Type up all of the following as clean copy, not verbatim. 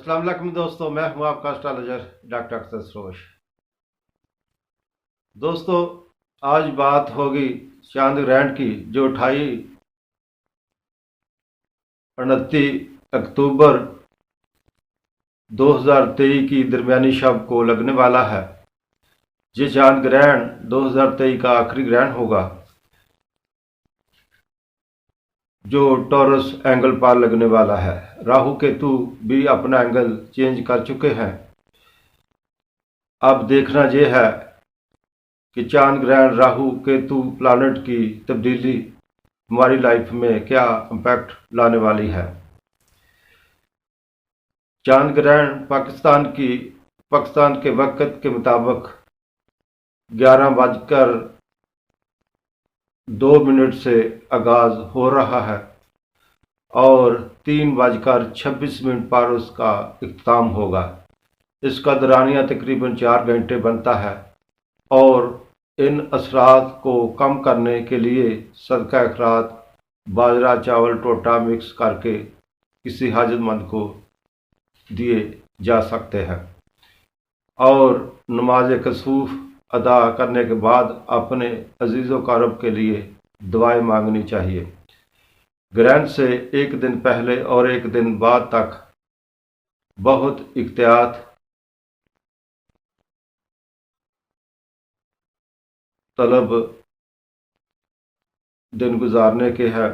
अस्सलाम वालेकुम दोस्तों, मैं हूं आपका एस्ट्रोलॉजर डॉक्टर अख्तर सरोश। दोस्तों, आज बात होगी चांद ग्रहण की जो 29 अक्टूबर 2023 की दरमियानी शब को लगने वाला है। ये चांद ग्रहण 2023 का आखिरी ग्रहण होगा जो टॉरस एंगल पर लगने वाला है। राहु केतु भी अपना एंगल चेंज कर चुके हैं। अब देखना यह है कि चांद ग्रहण राहु केतु प्लानट की तब्दीली हमारी लाइफ में क्या इम्पैक्ट लाने वाली है। चांद ग्रहण पाकिस्तान के वक्त के मुताबिक 11:02 से आगाज हो रहा है और 3:26 पर उसका इख्तिताम होगा। इसका दौरानिया तकरीबन 4 घंटे बनता है और इन असरात को कम करने के लिए सदका खैरात बाजरा चावल टोटा मिक्स करके किसी हाजतमंद को दिए जा सकते हैं और नमाज कसूफ अदा करने के बाद अपने अजीज़ कारब के लिए दुआएं मांगनी चाहिए। ग्रहण से एक दिन पहले और एक दिन बाद तक बहुत एहतियात तलब दिन गुजारने के हैं।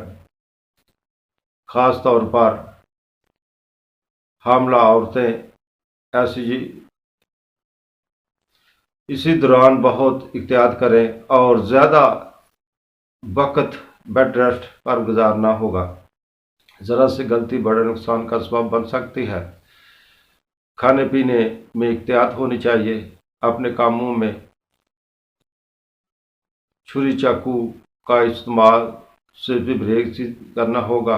ख़ास तौर पर हामला औरतें इसी दौरान बहुत एहतियात करें और ज़्यादा वक्त बेड रेस्ट पर गुजारना होगा। ज़रा सी गलती बड़े नुकसान का सबब बन सकती है। खाने पीने में एहतियात होनी चाहिए। अपने कामों में छुरी चाकू का इस्तेमाल से भी परहेज करना होगा।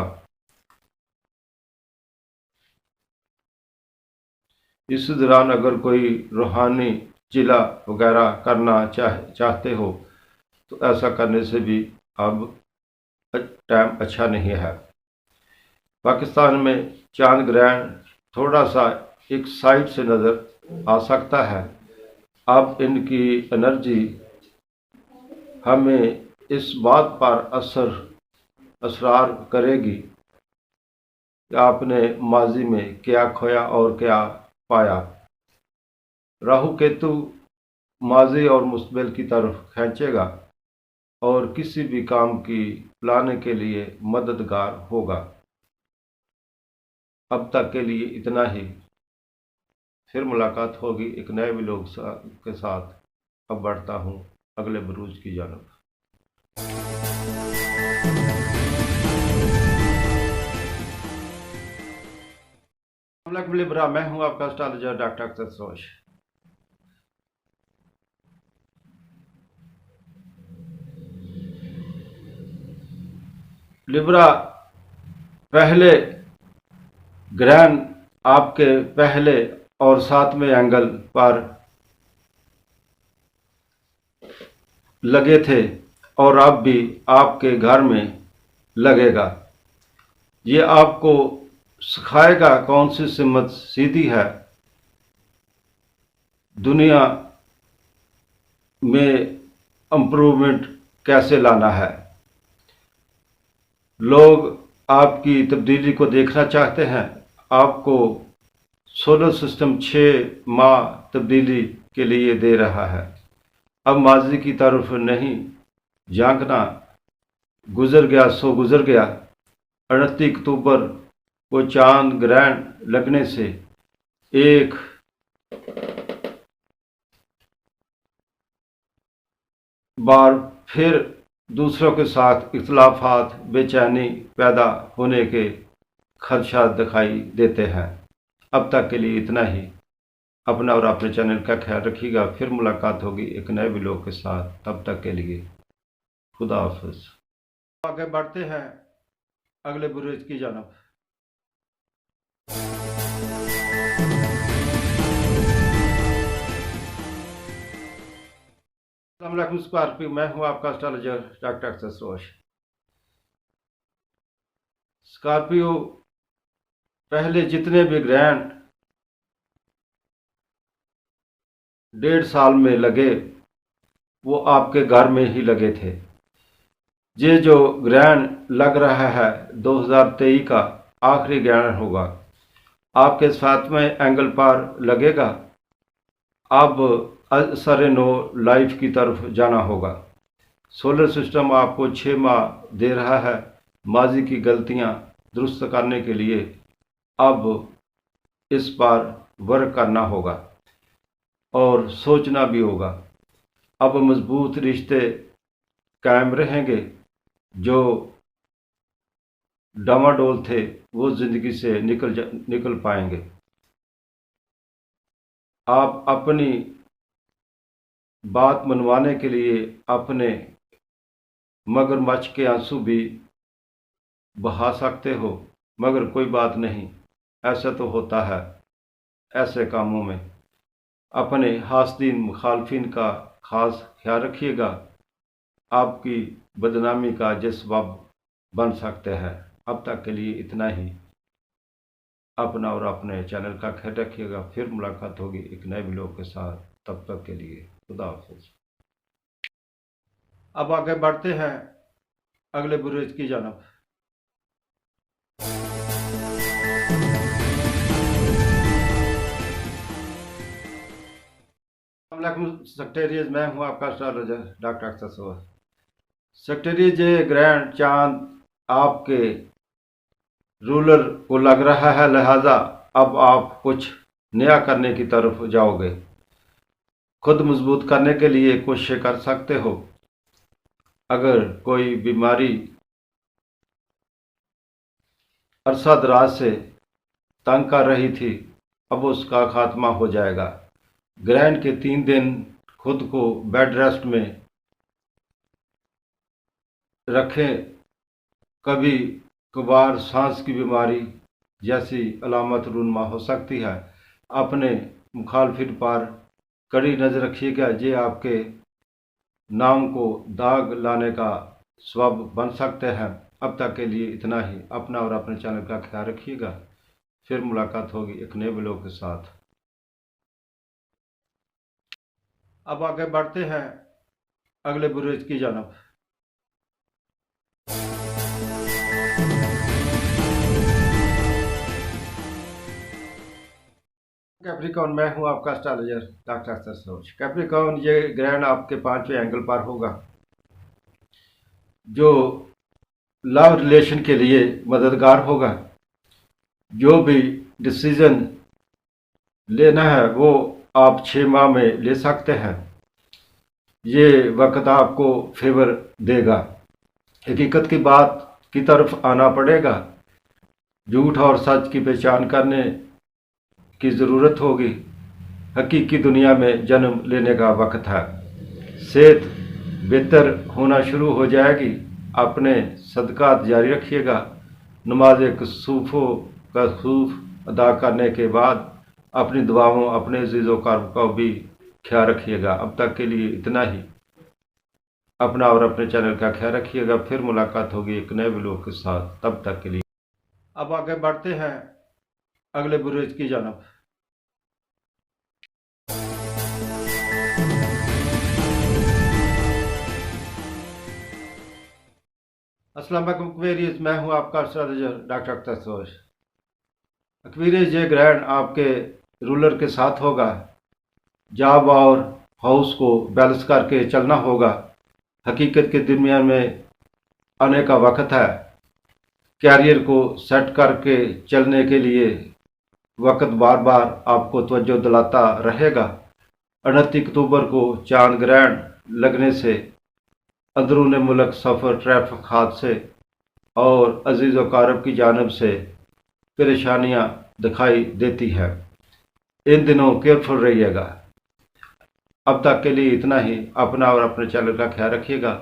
इस दौरान अगर कोई रूहानी चिला वगैरह करना चाहते हो तो ऐसा करने से भी अब टाइम अच्छा नहीं है। पाकिस्तान में चांद ग्रहण थोड़ा सा एक साइड से नज़र आ सकता है। अब इनकी एनर्जी हमें इस बात पर असरार करेगी कि आपने माजी में क्या खोया और क्या पाया। राहु केतु माजी और मुस्तकबिल की तरफ खींचेगा और किसी भी काम की लाने के लिए मददगार होगा। अब तक के लिए इतना ही। फिर मुलाकात होगी एक नए व्लॉग के साथ। अब बढ़ता हूँ अगले बुरूज की जानब। लिब्रा, मैं हूं आपका astrologer doctor Akhtar Sarosh. Libra, पहले ग्रहण आपके पहले और 7वें एंगल पर लगे थे और अब भी आपके घर में लगेगा। ये आपको सिखाएगा कौन सी सिमत सीधी है, दुनिया में इम्प्रूवमेंट कैसे लाना है। लोग आपकी तब्दीली को देखना चाहते हैं। आपको सोलर सिस्टम 6 माह तब्दीली के लिए दे रहा है। अब माजी की तरफ नहीं झांकना। गुजर गया सो गुजर गया। 29 अक्टूबर को चांद ग्रहण लगने से एक बार फिर दूसरों के साथ इख्तलाफात बेचैनी पैदा होने के खदशात दिखाई देते हैं। अब तक के लिए इतना ही। अपना और अपने चैनल का ख्याल रखिएगा। फिर मुलाकात होगी एक नए व्लॉग के साथ। तब तक के लिए खुदा हाफिज। आगे बढ़ते हैं अगले बुरुज की जानब। स्कॉर्पियो, मैं हूं आपका astrologer doctor Akhtar Sarosh. Scorpio, पहले जितने भी ग्रहण 1.5 साल में लगे वो आपके घर में ही लगे थे। ये जो ग्रहण लग रहा है 2023 का आखिरी ग्रहण होगा। आपके साथ में एंगल पार लगेगा। अब असर नो लाइफ की तरफ जाना होगा। सोलर सिस्टम आपको 6 माह दे रहा है माजी की गलतियां दुरुस्त करने के लिए। अब इस पर वर्क करना होगा और सोचना भी होगा। अब मजबूत रिश्ते कायम रहेंगे। जो डामाडोल थे वो जिंदगी से निकल पाएंगे। आप अपनी बात मनवाने के लिए अपने मगरमच्छ के आंसू भी बहा सकते हो, मगर कोई बात नहीं, ऐसा तो होता है ऐसे कामों में। अपने हासदीन मुखालफिन का खास ख्याल रखिएगा। आपकी बदनामी का जो सबब बन सकते हैं। अब तक के लिए इतना ही। अपना और अपने चैनल का ख्याल रखिएगा। फिर मुलाकात होगी एक नए व्लॉग के साथ। तब तक के लिए खुदा हाफिज। अब आगे बढ़ते हैं अगले बुरुज की जानब। सेक्रेटरीज, मैं हूं आपका astrologer doctor Akhtar Soha. Secretaries, ये ग्रहण चांद आपके रूलर को लग रहा है, लिहाजा अब आप कुछ नया करने की तरफ जाओगे। खुद मजबूत करने के लिए कोशिश कर सकते हो। अगर कोई बीमारी अरसा दराज से तंग कर रही थी, अब उसका खात्मा हो जाएगा। ग्रहण के 3 दिन खुद को बेड रेस्ट में रखें। कभी कभार सांस की बीमारी जैसी अलामत रूनमा हो सकती है। अपने मुखालफिन पर कड़ी नज़र रखिएगा। ये आपके नाम को दाग लाने का सबब बन सकते हैं। अब तक के लिए इतना ही। अपना और अपने चैनल का ख्याल रखिएगा। फिर मुलाकात होगी एक नए व्लॉग के साथ। अब आगे बढ़ते हैं अगले बुरुज की जानब। कैप्रिकॉर्न, मैं हूं आपका astrologer doctor Akhtar Soha. Capricorn, ये ग्रहण आपके 5वें एंगल पर होगा, जो लव रिलेशन के लिए मददगार होगा। जो भी डिसीजन लेना है वो आप 6 माह में ले सकते हैं। ये वक्त आपको फेवर देगा। हकीकत की बात की तरफ आना पड़ेगा। झूठ और सच की पहचान करने की ज़रूरत होगी। हकीकी दुनिया में जन्म लेने का वक्त है। सेहत बेहतर होना शुरू हो जाएगी। अपने सदकात जारी रखिएगा। नमाज कसूफ़ों का खूफ अदा करने के बाद अपनी दुआओं, अपने अज़ीज़ व क़रीब का भी ख्याल रखिएगा। अब तक के लिए इतना ही। अपना और अपने चैनल का ख्याल रखिएगा। फिर मुलाकात होगी एक नए व्लॉग के साथ। तब तक के लिए। अब आगे बढ़ते हैं अगले बुरुज की जानब। अस्सलाम वालेकुम एक्वेरियस, मैं हूं आपका astrologer doctor Akhtar Soha. Aquarius, ये ग्रहण आपके रूलर के साथ होगा। जॉब और हाउस को बैलेंस करके चलना होगा। हकीकत के दरमियान में आने का वक्त है। कैरियर को सेट करके चलने के लिए वक्त बार बार आपको तवज्जो दिलाता रहेगा। 29 अक्टूबर को चांद ग्रहण लगने से अंदरून मुल्क सफ़र, ट्रैफिक हादसे और अजीज़ व क़रीब की जानिब से परेशानियां दिखाई देती है। इन दिनों केयरफुल रहिएगा। अब तक के लिए इतना ही। अपना और अपने चैनल का ख्याल रखिएगा।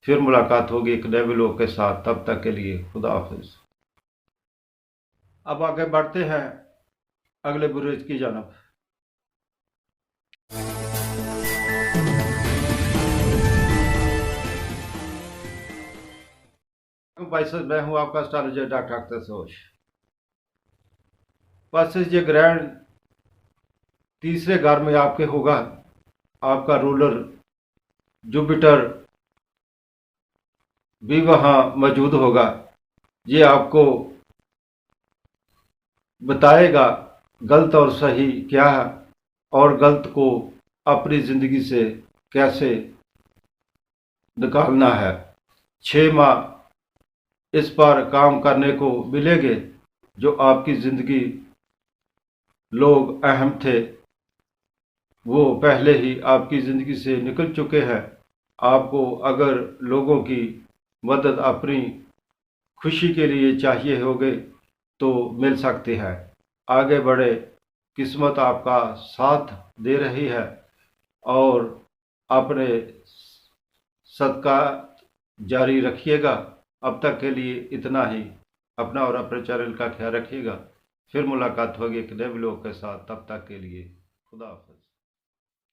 फिर मुलाकात होगी एक नए व्लॉग के साथ। तब तक के लिए खुदा हाफिज। अब आगे बढ़ते हैं अगले बुरुज की जानब। मैं हूं आपका एस्ट्रोलॉजर डॉक्टर अख्तर सोहा। बस ये ग्रहण तीसरे घर में आपके होगा। आपका रूलर जुपिटर भी वहाँ मौजूद होगा। ये आपको बताएगा गलत और सही क्या है, और गलत को अपनी ज़िंदगी से कैसे निकालना है। 6 माह इस पर काम करने को मिलेंगे। जो आपकी ज़िंदगी लोग अहम थे वो पहले ही आपकी ज़िंदगी से निकल चुके हैं। आपको अगर लोगों की मदद अपनी खुशी के लिए चाहिए होगे तो मिल सकती है। आगे बढ़े, किस्मत आपका साथ दे रही है, और अपने सदका जारी रखिएगा। अब तक के लिए इतना ही। अपना और अपने चैनल का ख्याल रखिएगा। फिर मुलाकात होगी एक नए ब्लॉग के साथ। तब तक के लिए खुदा हाफिज।